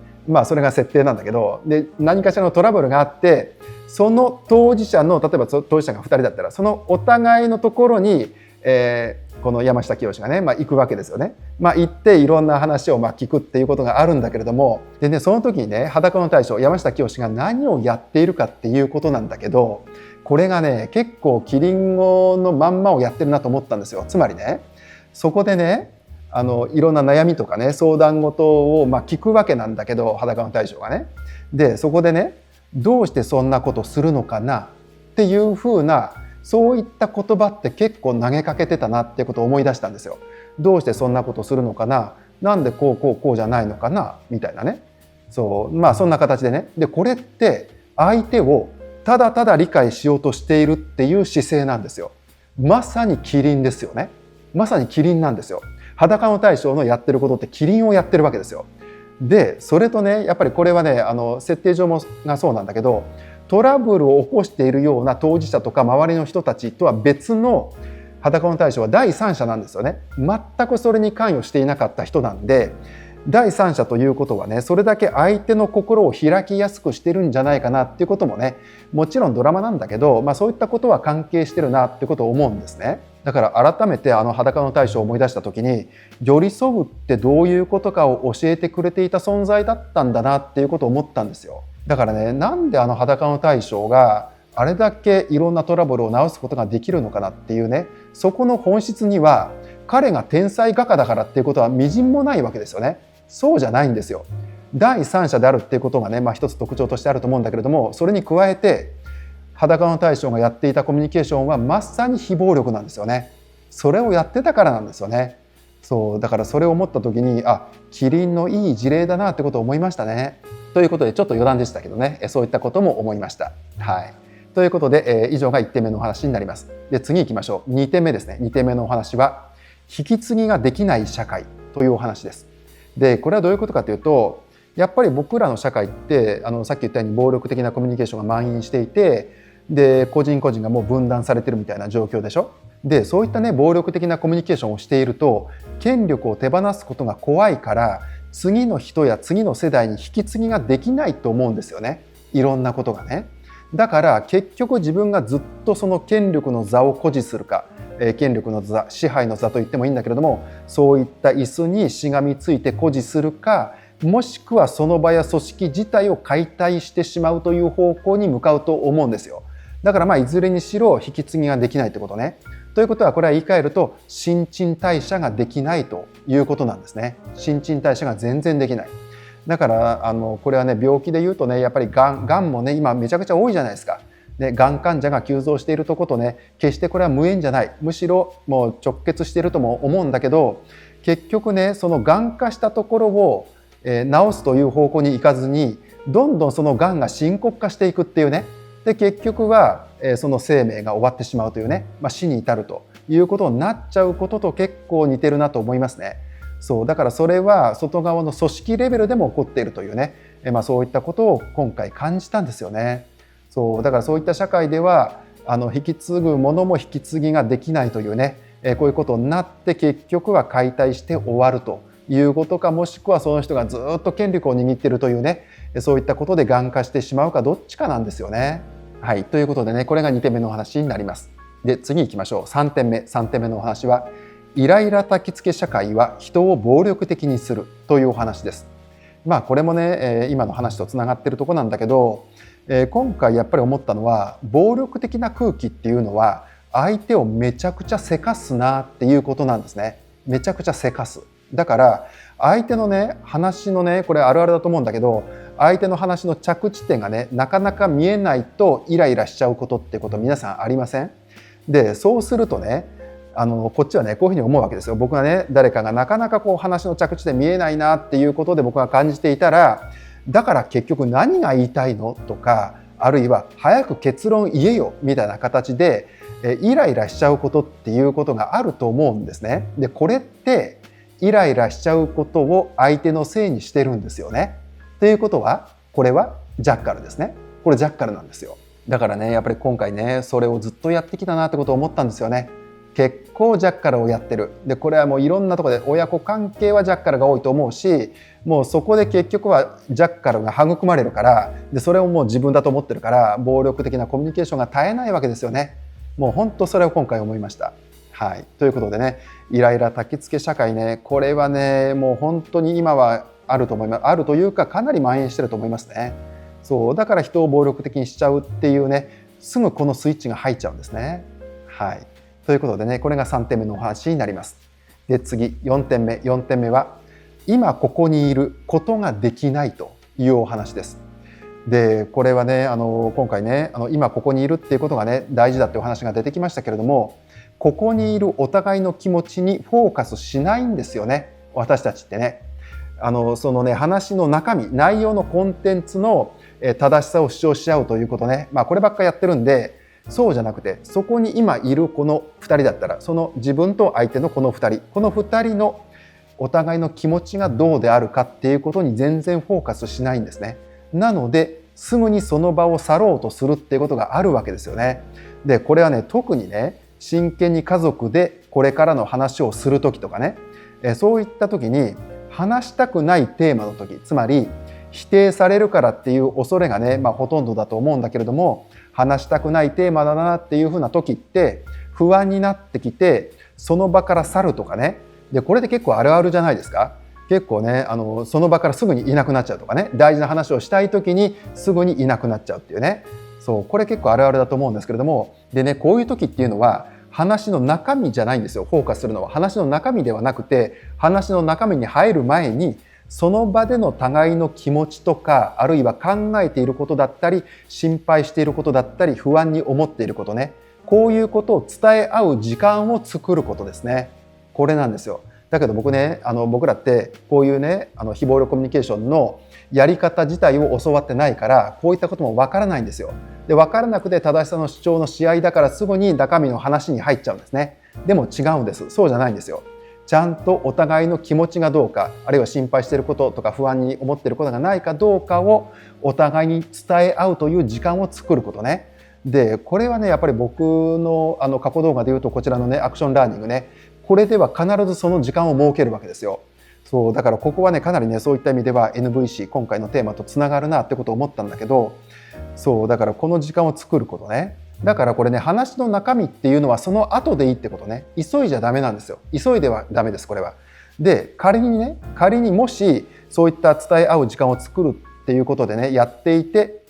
それが設定なんだけど、で何かしらのトラブルがあって、その当事者の例えば当事者が2人だったら、そのお互いのところに、この山下清がね、行くわけですよね。行っていろんな話を聞くっていうことがあるんだけれども、でねその時にね裸の大将山下清が何をやっているかっていうことなんだけど、これがね結構キリン語のまんまをやってるなと思ったんですよ。つまりねそこでねいろんな悩みとかね相談事を聞くわけなんだけど、裸の大将がね。でそこでねどうしてそんなことするのかなっていうふうな、そういった言葉って結構投げかけてたなっていうことを思い出したんですよ。どうしてそんなことするのかな、なんでこうこうこうじゃないのかなみたいなね。そう、そんな形でね。でこれって相手をただただ理解しようとしているっていう姿勢なんですよ。まさにキリンですよね。まさにキリンなんですよ。裸の大将のやってることってキリンをやってるわけですよ。でそれとね、やっぱりこれはね、設定上がそうなんだけど、トラブルを起こしているような当事者とか周りの人たちとは別の、裸の大将は第三者なんですよね。全くそれに関与していなかった人なんで、第三者ということはね、それだけ相手の心を開きやすくしてるんじゃないかなっていうこともね、もちろんドラマなんだけど、そういったことは関係してるなってことを思うんですね。だから改めて裸の大将を思い出した時に、寄り添うってどういうことかを教えてくれていた存在だったんだなっていうことを思ったんですよ。だからね、なんで裸の大将があれだけいろんなトラブルを直すことができるのかなっていうね、そこの本質には彼が天才画家だからっていうことはみじんもないわけですよね。そうじゃないんですよ。第三者であるっていうことがね、一つ特徴としてあると思うんだけれども、それに加えて裸の大将がやっていたコミュニケーションはまさに非暴力なんですよね。それをやってたからなんですよね。そうだからそれを思った時に、キリンのいい事例だなってことを思いましたね。ということでちょっと余談でしたけどね、そういったことも思いました。はい。ということで、以上が1点目のお話になります。で次行きましょう。2点目ですね。2点目のお話は引き継ぎができない社会というお話です。でこれはどういうことかというと、やっぱり僕らの社会ってさっき言ったように暴力的なコミュニケーションが蔓延していて、で個人個人がもう分断されてるみたいな状況でしょ。でそういったね、暴力的なコミュニケーションをしていると権力を手放すことが怖いから、次の人や次の世代に引き継ぎができないと思うんですよね。いろんなことがね。だから結局自分がずっとその権力の座を誇示するか、権力の座、支配の座と言ってもいいんだけれども、そういった椅子にしがみついて誇示するか、もしくはその場や組織自体を解体してしまうという方向に向かうと思うんですよ。だからいずれにしろ引き継ぎができないってことね。ということはこれは言い換えると新陳代謝ができないということなんですね。新陳代謝が全然できない。だからこれはね、病気で言うとね、やっぱりがんもね今めちゃくちゃ多いじゃないですか。でがん患者が急増しているとことね、決してこれは無縁じゃない、むしろもう直結しているとも思うんだけど、結局ねそのがん化したところを治すという方向に行かずに、どんどんそのがんが深刻化していくっていうね。で結局はその生命が終わってしまうというね、死に至るということになっちゃうことと結構似てるなと思いますね。そうだからそれは外側の組織レベルでも起こっているというね、そういったことを今回感じたんですよね。そうだからそういった社会では引き継ぐものも引き継ぎができないというね、こういうことになって結局は解体して終わるということか、もしくはその人がずっと権力を握っているというね、そういったことでがん化してしまうかどっちかなんですよね。はい、ということでね、これが2点目のお話になります。で次行きましょう。3点目のお話は、イライラ焚き付け社会は人を暴力的にするというお話です。これもね、今の話とつながっているところなんだけど、今回やっぱり思ったのは、暴力的な空気っていうのは相手をめちゃくちゃせかすなっていうことなんですね。めちゃくちゃせかす。だから相手のね話のね、これあるあるだと思うんだけど、相手の話の着地点がねなかなか見えないとイライラしちゃうことってこと皆さんありません？でそうするとね、こっちはねこういうふうに思うわけですよ。僕がね、誰かがなかなかこう話の着地点見えないなっていうことで僕が感じていたら、だから結局何が言いたいのとか、あるいは早く結論言えよみたいな形でイライラしちゃうことっていうことがあると思うんですね。でこれってイライラしちゃうことを相手のせいにしてるんですよね。ということはこれはジャッカルですね。これジャッカルなんですよ。だからね、やっぱり今回ねそれをずっとやってきたなってことを思ったんですよね。結構ジャッカルをやってる。でこれはもういろんなところで親子関係はジャッカルが多いと思うし、もうそこで結局はジャッカルが育まれるから、でそれをもう自分だと思ってるから暴力的なコミュニケーションが絶えないわけですよね。もう本当それを今回思いました。はい、ということでね、イライラ焚き付け社会ね、これはねもう本当に今はあると思います。あるというかかなり蔓延してると思いますね。そうだから人を暴力的にしちゃうっていうね、すぐこのスイッチが入っちゃうんですね。はい、ということでね、これが3点目のお話になります。で次4点目は今ここにいることができないというお話です。でこれはね今回ね今ここにいるっていうことがね大事だっていうお話が出てきましたけれども、ここにいるお互いの気持ちにフォーカスしないんですよね、私たちってね。そのね話の中身、内容のコンテンツの正しさを主張し合うということね、こればっかやってるんで、そうじゃなくて、そこに今いるこの2人だったら、その自分と相手のこの2人のお互いの気持ちがどうであるかっていうことに全然フォーカスしないんですね。なのですぐにその場を去ろうとするっていうことがあるわけですよね。でこれはね特にね真剣に家族でこれからの話をする時とかね、そういった時に話したくないテーマの時、つまり否定されるからっていう恐れがね、ほとんどだと思うんだけれども、話したくないテーマだなっていうふうな時って不安になってきて、その場から去るとかね。でこれで結構あるあるじゃないですか。結構ねその場からすぐにいなくなっちゃうとかね、大事な話をしたい時にすぐにいなくなっちゃうっていうね、そうこれ結構あるあるだと思うんですけれども、でねこういう時っていうのは話の中身じゃないんですよ。フォーカスするのは話の中身ではなくて、話の中身に入る前にその場での互いの気持ちとか、あるいは考えていることだったり、心配していることだったり、不安に思っていることね、こういうことを伝え合う時間を作ることですね。これなんですよ。だけど僕ね僕らってこういうね非暴力コミュニケーションのやり方自体を教わってないから、こういったこともわからないんですよ。で分からなくて正しさの主張の試合だからすぐに中身の話に入っちゃうんですね。でも違うんです。そうじゃないんですよ。ちゃんとお互いの気持ちがどうか、あるいは心配していることとか不安に思っていることがないかどうかをお互いに伝え合うという時間を作ることね。でこれはねやっぱり僕の過去動画でいうとこちらのねアクションラーニングね、これでは必ずその時間を設けるわけですよ。そうだからここはねかなりねそういった意味では NVC 今回のテーマとつながるなってことを思ったんだけど、そうだからこの時間を作ることね。だからこれね話の中身っていうのはその後でいいってことね。急いじゃダメなんですよ。急いではダメですこれは。で仮にもしそういった伝え合う時間を作るっていうことでねやっていて、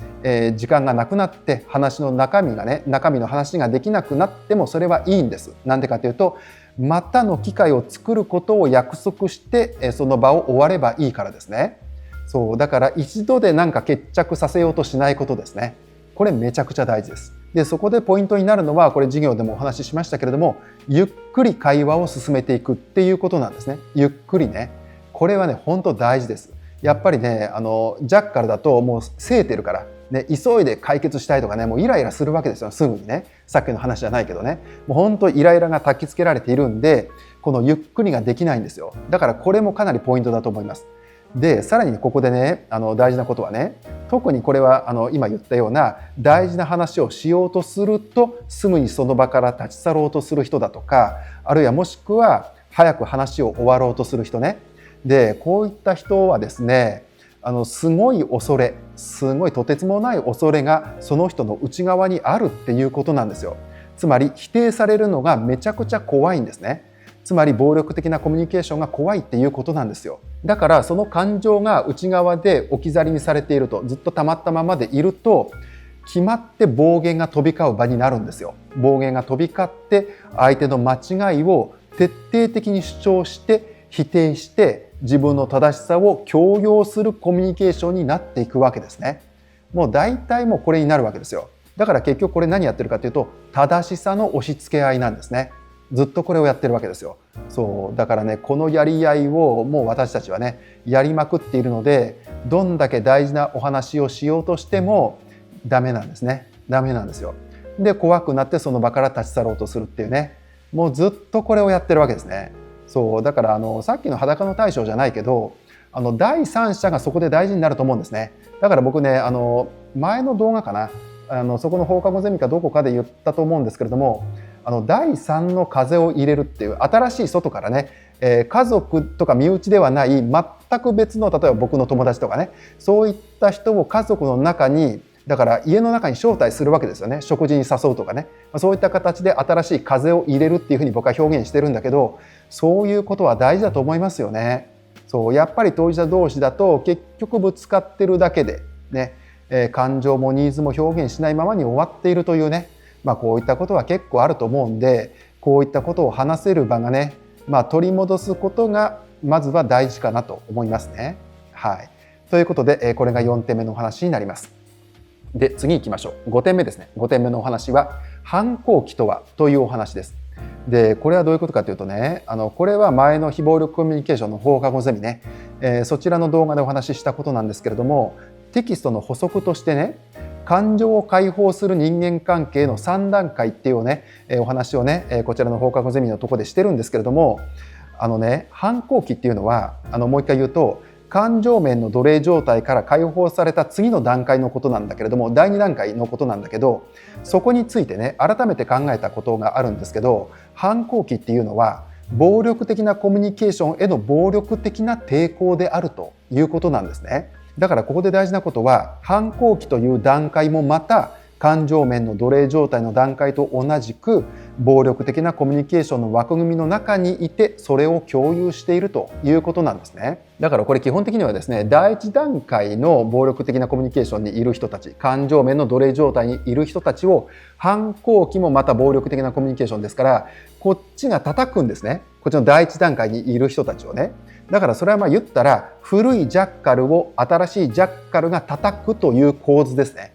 時間がなくなって話の中身の話ができなくなってもそれはいいんです。なんでかというと、またの機会を作ることを約束してその場を終わればいいからですね。そうだから一度でなんか決着させようとしないことですね。これめちゃくちゃ大事です。でそこでポイントになるのは、これ授業でもお話ししましたけれども、ゆっくり会話を進めていくっていうことなんですね。ゆっくりね。これはね本当大事です。やっぱりねジャッカルだともうせいてるからね、急いで解決したいとかね、もうイライラするわけですよ、すぐにね。さっきの話じゃないけどね、もう本当イライラが焚きつけられているんで、このゆっくりができないんですよ。だからこれもかなりポイントだと思います。でさらにここでね大事なことはね、特にこれは今言ったような大事な話をしようとするとすぐにその場から立ち去ろうとする人だとか、あるいはもしくは早く話を終わろうとする人ね。でこういった人はですねすごいとてつもない恐れがその人の内側にあるっていうことなんですよ。つまり否定されるのがめちゃくちゃ怖いんですね。つまり暴力的なコミュニケーションが怖いっていうことなんですよ。だからその感情が内側で置き去りにされていると、ずっと溜まったままでいると、決まって暴言が飛び交う場になるんですよ。暴言が飛び交って相手の間違いを徹底的に主張して否定して自分の正しさを強要するコミュニケーションになっていくわけですね。もう大体もうこれになるわけですよ。だから結局これ何やってるかというと、正しさの押し付け合いなんですね。ずっとこれをやってるわけですよ。そうだからねこのやり合いをもう私たちはねやりまくっているので、どんだけ大事なお話をしようとしてもダメなんですね。ダメなんですよ。で怖くなってその場から立ち去ろうとするっていうね、もうずっとこれをやってるわけですね。そうだからさっきの裸の大将じゃないけど第三者がそこで大事になると思うんですね。だから僕ね前の動画かなそこの放課後ゼミかどこかで言ったと思うんですけれども、第三の風を入れるっていう、新しい外からね、家族とか身内ではない全く別の、例えば僕の友達とかね、そういった人を家族の中に、だから家の中に招待するわけですよね。食事に誘うとかね、そういった形で新しい風を入れるっていうふうに僕は表現してるんだけど、そういうことは大事だと思いますよね。そうやっぱり当事者同士だと結局ぶつかってるだけでね、感情もニーズも表現しないままに終わっているというね、こういったことは結構あると思うんで、こういったことを話せる場がね、取り戻すことがまずは大事かなと思いますね。はい。ということで、これが4点目のお話になります。で次行きましょう。5点目ですね。5点目のお話は反抗期とはというお話です。でこれはどういうことかというとね、これは前の非暴力コミュニケーションの放課後ゼミね、そちらの動画でお話ししたことなんですけれども、テキストの補足としてね、感情を解放する人間関係の3段階っていうね、お話をね、こちらの放課後ゼミのところでしてるんですけれども、反抗期っていうのはもう一回言うと、感情面の奴隷状態から解放された次の段階のことなんだけれども、第2段階のことなんだけど、そこについてね改めて考えたことがあるんですけど、反抗期っていうのは暴力的なコミュニケーションへの暴力的な抵抗であるということなんですね。だからここで大事なことは、反抗期という段階もまた感情面の奴隷状態の段階と同じく暴力的なコミュニケーションの枠組みの中にいて、それを共有しているということなんですね。だからこれ基本的にはですね、第一段階の暴力的なコミュニケーションにいる人たち、感情面の奴隷状態にいる人たちを、反抗期もまた暴力的なコミュニケーションですから、こっちが叩くんですね。こっちの第一段階にいる人たちをね。だからそれは言ったら、古いジャッカルを新しいジャッカルが叩くという構図ですね。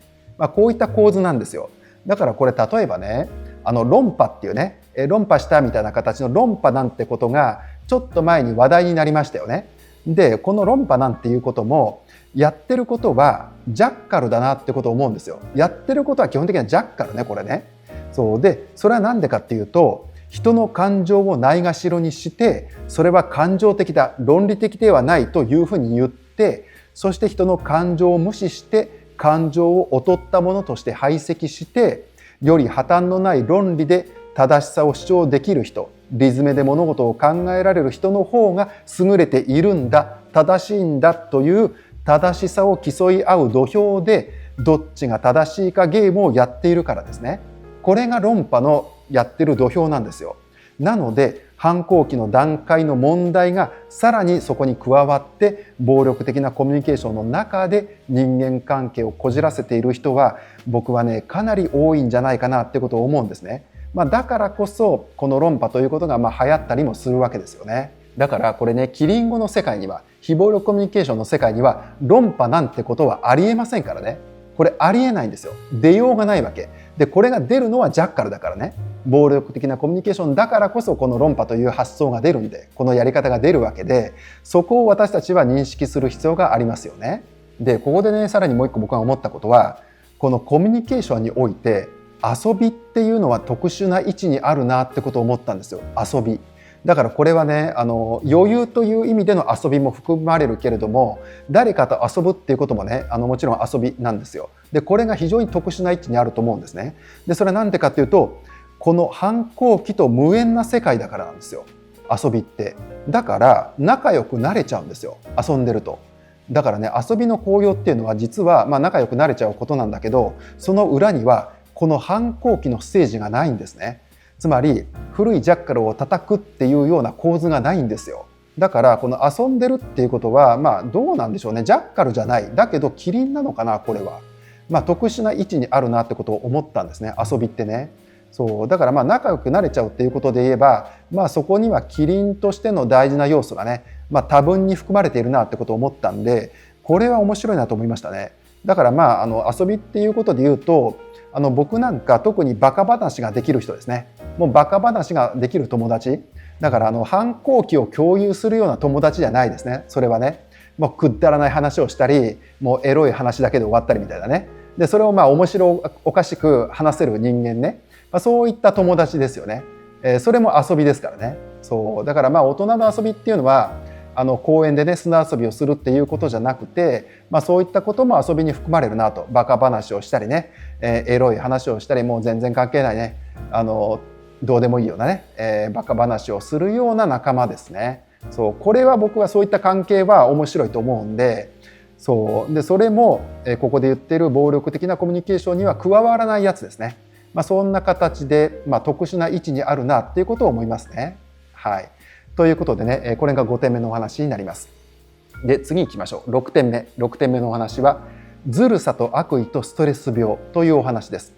こういった構図なんですよ。だからこれ例えばね、論破っていうね、論破したみたいな形の論破なんてことがちょっと前に話題になりましたよね。でこの論破なんていうことも、やってることはジャッカルだなってことを思うんですよ。やってることは基本的にはジャッカルね、これね。そうで、それは何でかっていうと、人の感情をないがしろにして、それは感情的だ、論理的ではないというふうに言って、そして人の感情を無視して感情を劣ったものとして排斥して、より破綻のない論理で正しさを主張できる人、理詰めで物事を考えられる人の方が優れているんだ、正しいんだという正しさを競い合う土俵で、どっちが正しいかゲームをやっているからですね。これが論破のやってる土俵なんですよ。なので反抗期の段階の問題がさらにそこに加わって、暴力的なコミュニケーションの中で人間関係をこじらせている人は、僕はねかなり多いんじゃないかなってことを思うんですね。だからこそこの論破ということが流行ったりもするわけですよね。だからこれね、キリンゴの世界には、非暴力コミュニケーションの世界には論破なんてことはありえませんからね。これありえないんですよ。出ようがないわけで、これが出るのはジャッカルだからね。暴力的なコミュニケーションだからこそこの論破という発想が出るんで、このやり方が出るわけで、そこを私たちは認識する必要がありますよね。でここでね、さらにもう一個僕が思ったことは、このコミュニケーションにおいて遊びっていうのは特殊な位置にあるなってことを思ったんですよ。遊びだからこれはね、余裕という意味での遊びも含まれるけれども、誰かと遊ぶっていうこともね、もちろん遊びなんですよ。でこれが非常に特殊な位置にあると思うんですね。でそれは何でかっていうと、この反抗期と無縁な世界だからなんですよ、遊びって。だから仲良くなれちゃうんですよ、遊んでると。だからね、遊びの効用っていうのは実は仲良くなれちゃうことなんだけど、その裏にはこの反抗期のステージがないんですね。つまり古いジャッカルを叩くっていうような構図がないんですよ。だからこの遊んでるっていうことはどうなんでしょうね、ジャッカルじゃない、だけどキリンなのかな、これは。特殊な位置にあるなってことを思ったんですね、遊びってね。そうだから仲良くなれちゃうっていうことで言えば、そこにはキリンとしての大事な要素がね、多分に含まれているなってことを思ったんで、これは面白いなと思いましたね。だから遊びっていうことで言うと、僕なんか特にバカ話ができる人ですね。もうバカ話ができる友達だから、反抗期を共有するような友達じゃないですね、それはね。もうくだらない話をしたり、もうエロい話だけで終わったりみたいなね。でそれを面白おかしく話せる人間ね、そういった友達ですよね。それも遊びですからね。そうだから大人の遊びっていうのは、公園でね砂遊びをするっていうことじゃなくて、そういったことも遊びに含まれるなと。バカ話をしたりね、エロい話をしたり、もう全然関係ないね、どうでもいいようなね、バカ話をするような仲間ですね。そうこれは僕はそういった関係は面白いと思うんで、それもここで言っている暴力的なコミュニケーションには加わらないやつですね。そんな形で、特殊な位置にあるなっていうことを思いますね。はい。ということでね、これが5点目のお話になります。で、次行きましょう。6点目。6点目のお話は、ずるさと悪意とストレス病というお話です。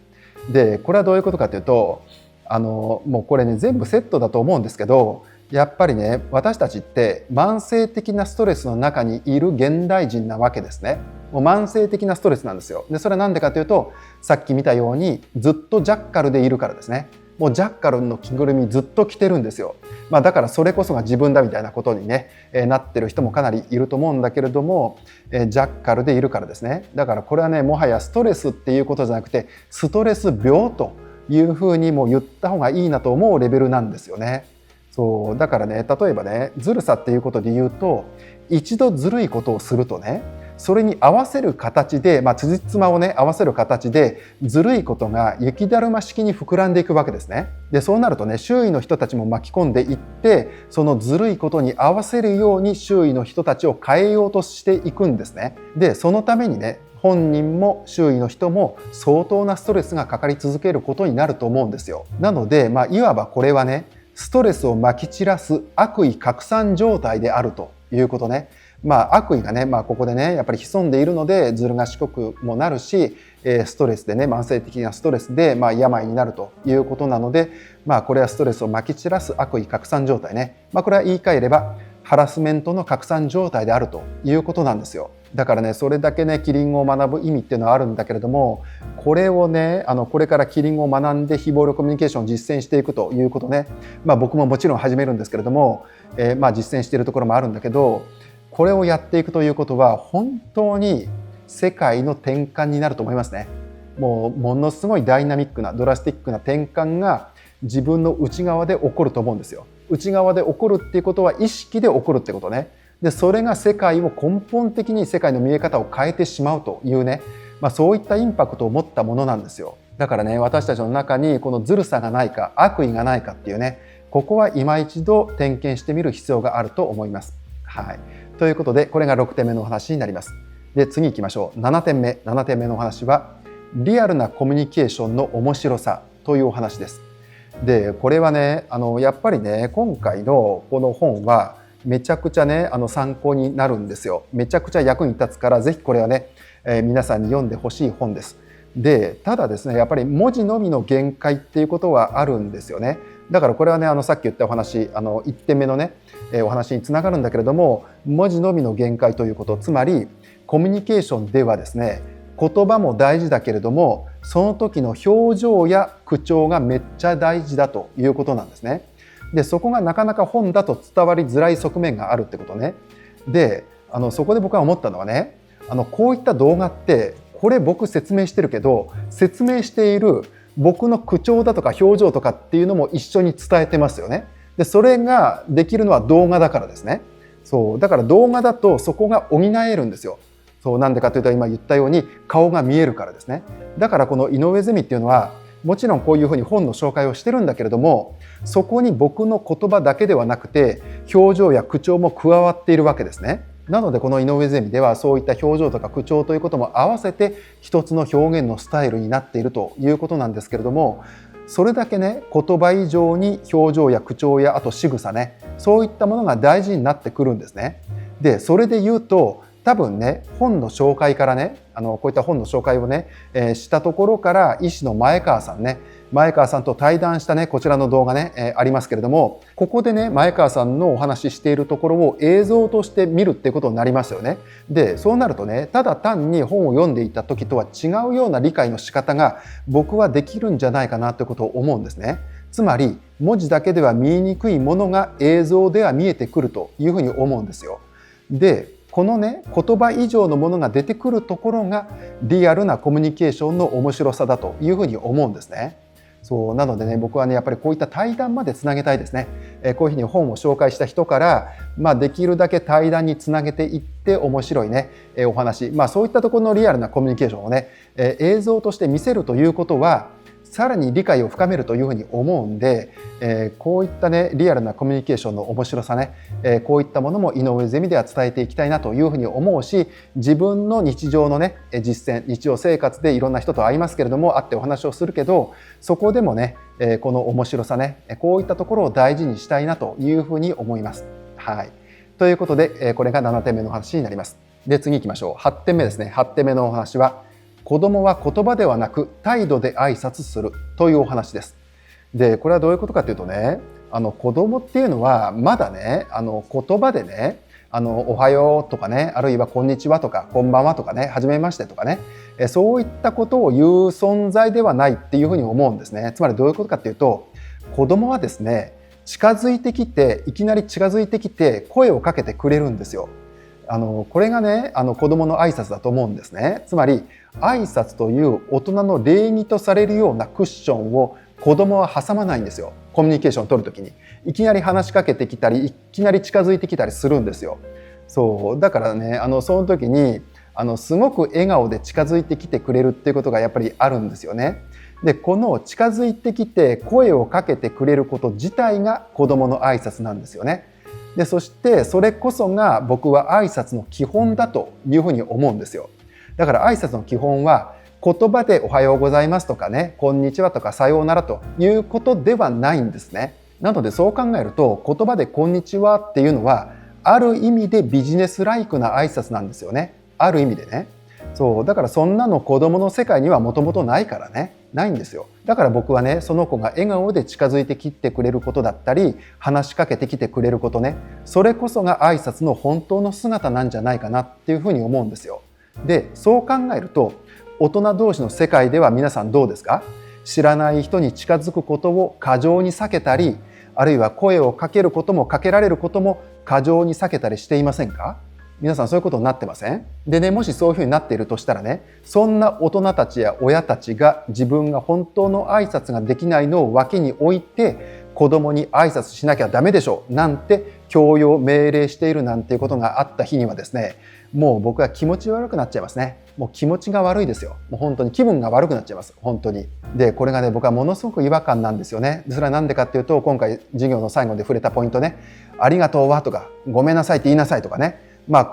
で、これはどういうことかというと、もうこれね、全部セットだと思うんですけど、やっぱりね、私たちって慢性的なストレスの中にいる現代人なわけですね。もう慢性的なストレスなんですよ。でそれは何でかというと、さっき見たようにずっとジャッカルでいるからですね。もうジャッカルの着ぐるみずっと着てるんですよ。だからそれこそが自分だみたいなことにね、なってる人もかなりいると思うんだけれども、ジャッカルでいるからですね。だからこれはね、もはやストレスっていうことじゃなくてストレス病というふうにも言った方がいいなと思うレベルなんですよね。そうだからね、例えばね、ずるさっていうことで言うと、一度ずるいことをするとね、それに合わせる形で、辻褄をね合わせる形でずるいことが雪だるま式に膨らんでいくわけですね。でそうなるとね、周囲の人たちも巻き込んでいって、そのずるいことに合わせるように周囲の人たちを変えようとしていくんですね。でそのためにね、本人も周囲の人も相当なストレスがかかり続けることになると思うんですよ。なので、いわばこれはね、ストレスをまき散らす悪意拡散状態であるということね。悪意がね、ここでねやっぱり潜んでいるのでずる賢くもなるし、ストレスでね、慢性的なストレスで病になるということなので、これはストレスをまき散らす悪意拡散状態ね。これは言い換えればハラスメントの拡散状態であるということなんですよ。だからね、それだけねキリン語を学ぶ意味っていうのはあるんだけれども、これをねこれからキリン語を学んで非暴力コミュニケーションを実践していくということね、僕ももちろん始めるんですけれども、実践しているところもあるんだけど、これをやっていくということは本当に世界の転換になると思いますね。ものすごいダイナミックなドラスティックな転換が自分の内側で起こると思うんですよ。内側で起こるっていうことは意識で起こるってことね。でそれが世界を根本的に世界の見え方を変えてしまうというね、そういったインパクトを持ったものなんですよ。だからね、私たちの中にこのずるさがないか悪意がないかっていうね、ここは今一度点検してみる必要があると思います。はい。ということで、これが6点目のお話になります。で次行きましょう。7点目のお話はリアルなコミュニケーションの面白さというお話です。でこれはね、やっぱりね、今回のこの本はめちゃくちゃね参考になるんですよ。めちゃくちゃ役に立つから、ぜひこれはね、皆さんに読んでほしい本です。でただですね、やっぱり文字のみの限界っていうことはあるんですよね。だからこれはね、さっき言ったお話、1点目のねお話につながるんだけれども、文字のみの限界ということ、つまりコミュニケーションではですね、言葉も大事だけれどもその時の表情や口調がめっちゃ大事だということなんですね。でそこがなかなか本だと伝わりづらい側面があるってことね。でそこで僕は思ったのはね、こういった動画ってこれ僕説明してるけど、説明している僕の口調だとか表情とかっていうのも一緒に伝えてますよね。でそれができるのは動画だからですね。そうだから動画だとそこが補えるんですよ。そうなんでかというと、今言ったように顔が見えるからですね。だからこの井上ゼミっていうのはもちろんこういうふうに本の紹介をしてるんだけれども、そこに僕の言葉だけではなくて表情や口調も加わっているわけですね。なのでこの井上ゼミではそういった表情とか口調ということも合わせて一つの表現のスタイルになっているということなんですけれども、それだけね言葉以上に表情や口調やあと仕草ね、そういったものが大事になってくるんですね。でそれで言うと多分ね、本の紹介からね、こういった本の紹介をね、したところから医師の前川さんと対談したねこちらの動画ね、ありますけれども、ここでね前川さんのお話ししているところを映像として見るっていうことになりますよね。でそうなるとね、ただ単に本を読んでいた時とは違うような理解の仕方が僕はできるんじゃないかなということを思うんですね。つまり文字だけでは見えにくいものが映像では見えてくるというふうに思うんですよ。でこのね言葉以上のものが出てくるところがリアルなコミュニケーションの面白さだというふうに思うんですね。そうなのでね、僕はねやっぱりこういった対談までつなげたいですね。こういうふうに本を紹介した人から、できるだけ対談につなげていって面白いねお話、そういったところのリアルなコミュニケーションをね映像として見せるということはさらに理解を深めるというふうに思うんで、こういったねリアルなコミュニケーションの面白さね、こういったものも井上ゼミでは伝えていきたいなというふうに思うし、自分の日常のね実践、日常生活でいろんな人と会いますけれども、会ってお話をするけど、そこでもねこの面白さね、こういったところを大事にしたいなというふうに思います。はい。ということで、これが7点目の話になります。で次行きましょう。8点目ですね。8点目のお話は、子供は言葉ではなく態度で挨拶するというお話です。でこれはどういうことかというとね、子供っていうのはまだね言葉でねおはようとかね、あるいはこんにちはとかこんばんはとかね、はじめましてとかね、そういったことを言う存在ではないっていうふうに思うんですね。つまりどういうことかっていうと、子供はですね、近づいてきて、いきなり近づいてきて声をかけてくれるんですよ。これがね、子供の挨拶だと思うんですね。つまり挨拶という大人の礼儀とされるようなクッションを子供は挟まないんですよ。コミュニケーションを取るときにいきなり話しかけてきたり、いきなり近づいてきたりするんですよ。そうだからね、その時にすごく笑顔で近づいてきてくれるっていうことがやっぱりあるんですよね。で、この近づいてきて声をかけてくれること自体が子供の挨拶なんですよね。で、そしてそれこそが僕は挨拶の基本だというふうに思うんですよ。だから挨拶の基本は言葉でおはようございますとかね、こんにちはとかさようならということではないんですね。なのでそう考えると、言葉でこんにちはっていうのはある意味でビジネスライクな挨拶なんですよね。ある意味でね。そうだからそんなの子供の世界にはもともとないからね、ないんですよ。だから僕はね、その子が笑顔で近づいてきてくれることだったり、話しかけてきてくれることね、それこそが挨拶の本当の姿なんじゃないかなっていうふうに思うんですよ。で、そう考えると大人同士の世界では皆さんどうですか？知らない人に近づくことを過剰に避けたり、あるいは声をかけることもかけられることも過剰に避けたりしていませんか？皆さんそういうことになってません？でね、もしそういうふうになっているとしたらね、そんな大人たちや親たちが自分が本当の挨拶ができないのを脇に置いて、子供に挨拶しなきゃダメでしょなんて強要命令しているなんていうことがあった日にはですね、もう僕は気持ち悪くなっちゃいますね。もう気持ちが悪いですよ。もう本当に気分が悪くなっちゃいます。本当に。で、これがね、僕はものすごく違和感なんですよね。それはなんでかっていうと、今回授業の最後で触れたポイントね、ありがとうはとか、ごめんなさいって言いなさいとかね、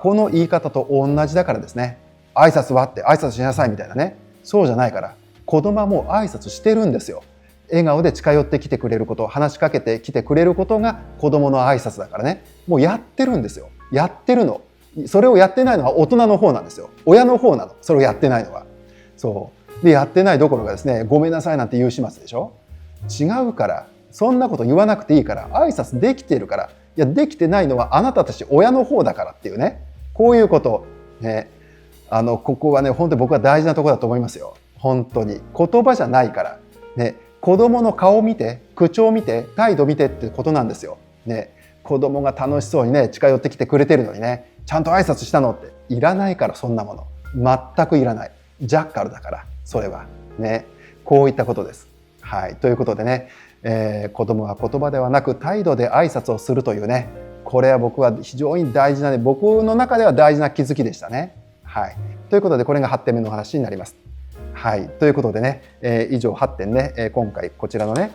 この言い方と同じだからですね。挨拶はって挨拶しなさいみたいなね。そうじゃないから、子供はもう挨拶してるんですよ。笑顔で近寄ってきてくれること、話しかけてきてくれることが子供の挨拶だからね。もうやってるんですよ。やってるの。それをやってないのは大人の方なんですよ。親の方なの。それをやってないのは。そうで、やってないどころかですね、ごめんなさいなんて言う始末でしょ。違うから、そんなこと言わなくていいから、挨拶できているから、いやできてないのはあなたたち親の方だからっていうね、こういうことね、ここはね、本当に僕は大事なところだと思いますよ。本当に言葉じゃないからね、子供の顔見て、口調見て、態度見てってことなんですよ。ね、子供が楽しそうにね近寄ってきてくれてるのにね、ちゃんと挨拶したのっていらないから、そんなもの全くいらない。ジャッカルだから、それはね、こういったことです。はい、ということでね、子供は言葉ではなく態度で挨拶をするというね、これは僕は非常に大事なね、僕の中では大事な気づきでしたね。はい、ということでこれが8点目の話になります。はい、ということでね、以上8点ね、今回こちらのね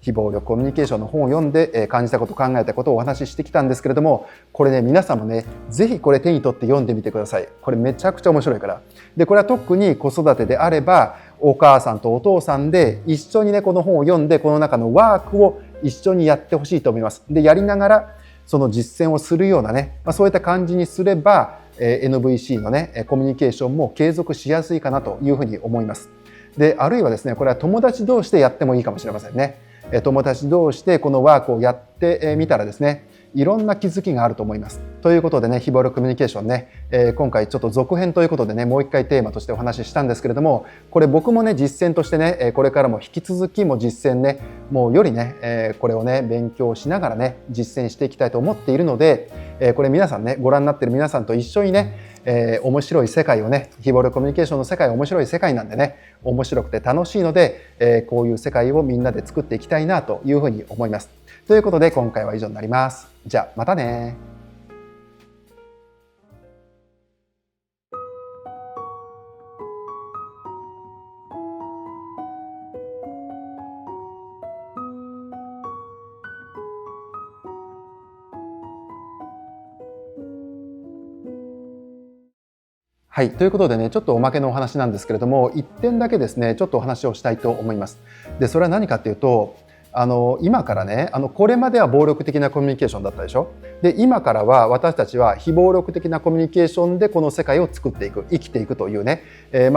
非暴力コミュニケーションの本を読んで感じたこと、考えたことをお話ししてきたんですけれども、これね、皆さんもねぜひこれ手に取って読んでみてください。これめちゃくちゃ面白いから。で、これは特に子育てであればお母さんとお父さんで一緒にねこの本を読んで、この中のワークを一緒にやってほしいと思います。で、やりながらその実践をするようなね、そういった感じにすれば NVC のねコミュニケーションも継続しやすいかなというふうに思います。で、あるいはですね、これは友達同士でやってもいいかもしれませんね。友達同士でこのワークをやってみたらですね、いろんな気づきがあると思います。ということでね、非暴力コミュニケーションね、今回ちょっと続編ということでね、もう一回テーマとしてお話ししたんですけれども、これ僕もね実践としてね、これからも引き続きも実践ね、もうよりね、これをね勉強しながらね実践していきたいと思っているので、これ皆さんね、ご覧になっている皆さんと一緒にね、面白い世界をね、非暴力コミュニケーションの世界は面白い世界なんでね、面白くて楽しいので、こういう世界をみんなで作っていきたいなというふうに思います。ということで今回は以上になります。じゃあまたね。はい、ということでね、ちょっとおまけのお話なんですけれども、1点だけですね、ちょっとお話をしたいと思います。で、それは何かっていうと、今からね、これまでは暴力的なコミュニケーションだったでしょ。で、今からは私たちは非暴力的なコミュニケーションでこの世界を作っていく、生きていくというね、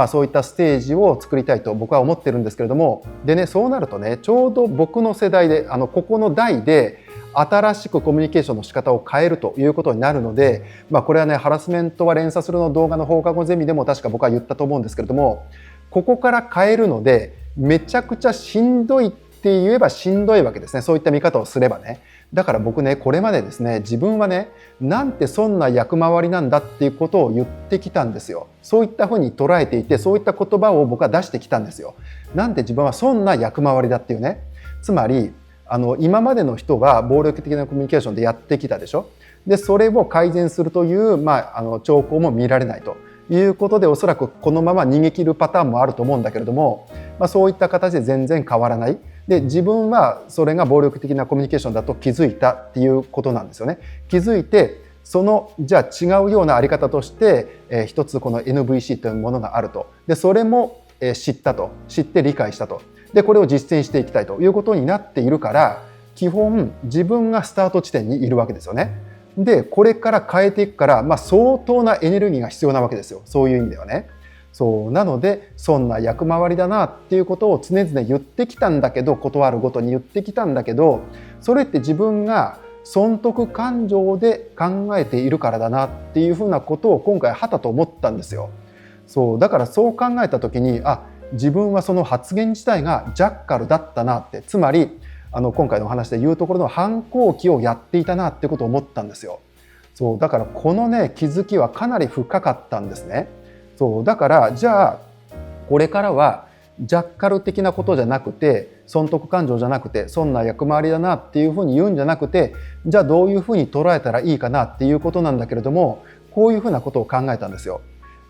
そういったステージを作りたいと僕は思ってるんですけれども、でね、そうなるとね、ちょうど僕の世代で、ここの代で新しくコミュニケーションの仕方を変えるということになるので、これはね、ハラスメントは連鎖するの動画の放課後ゼミでも確か僕は言ったと思うんですけれども、ここから変えるのでめちゃくちゃしんどいって言えばしんどいわけですね。そういった見方をすればね。だから僕ね、これまでですね、自分はね、なんてそんな役回りなんだっていうことを言ってきたんですよ。そういったふうに捉えていて、そういった言葉を僕は出してきたんですよ。なんて自分はそんな役回りだっていうね。つまり今までの人は暴力的なコミュニケーションでやってきたでしょ。でそれを改善するという、兆候も見られないということで、おそらくこのまま逃げ切るパターンもあると思うんだけれども、そういった形で全然変わらない。で自分はそれが暴力的なコミュニケーションだと気づいたっていうことなんですよね。気づいて、そのじゃあ違うようなあり方として、一つこの NVC というものがあると。でそれも知って理解したと。でこれを実践していきたいということになっているから、基本自分がスタート地点にいるわけですよね。でこれから変えていくから、相当なエネルギーが必要なわけですよ。そういう意味ではね。そうなので、そんな役回りだなっていうことを常々言ってきたんだけど、断るごとに言ってきたんだけど、それって自分が損得感情で考えているからだなっていうふうなことを今回はたと思ったんですよ。そうだからそう考えた時に、自分はその発言自体がジャッカルだったなって、つまり今回のお話で言うところの反抗期をやっていたなってことを思ったんですよ。そうだからこのね、気づきはかなり深かったんですね。そうだからじゃあこれからはジャッカル的なことじゃなくて、損得感情じゃなくて、そんな役回りだなっていうふうに言うんじゃなくて、じゃあどういうふうに捉えたらいいかなっていうことなんだけれども、こういうふうなことを考えたんですよ。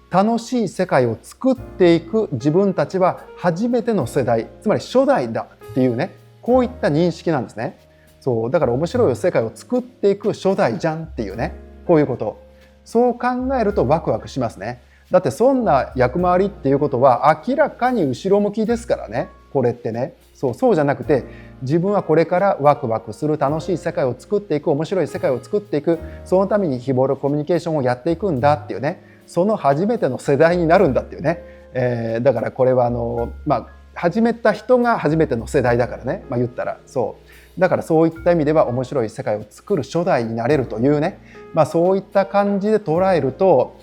楽しい世界を作っていく自分たちは初めての世代、つまり初代だっていうね、こういった認識なんですね。そうだから面白い世界を作っていく初代じゃんっていうね、こういうこと。そう考えるとワクワクしますね。だってそんな役回りっていうことは明らかに後ろ向きですからね、これってね。そうじゃなくて、自分はこれからワクワクする楽しい世界を作っていく、面白い世界を作っていく、そのために日頃コミュニケーションをやっていくんだっていうね、その初めての世代になるんだっていうね、だからこれは始めた人が初めての世代だからね、言ったらそうだから、そういった意味では面白い世界を作る初代になれるというね、そういった感じで捉えると、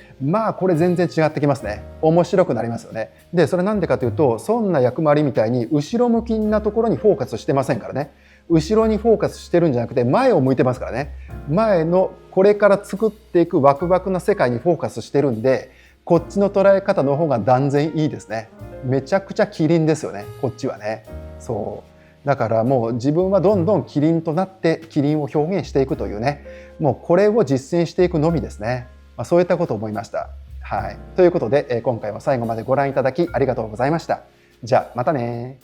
これ全然違ってきますね。面白くなりますよね。でそれなんでかというと、そんな役回りみたいに後ろ向きなところにフォーカスしてませんからね。後ろにフォーカスしてるんじゃなくて前を向いてますからね。前のこれから作っていくワクワクな世界にフォーカスしてるんで、こっちの捉え方の方が断然いいですね。めちゃくちゃキリンですよね、こっちはね。そうだからもう自分はどんどんキリンとなってキリンを表現していくというね、もうこれを実践していくのみですね。そういったことを思いました。はい、ということで、今回は最後までご覧いただきありがとうございました。じゃあまたね。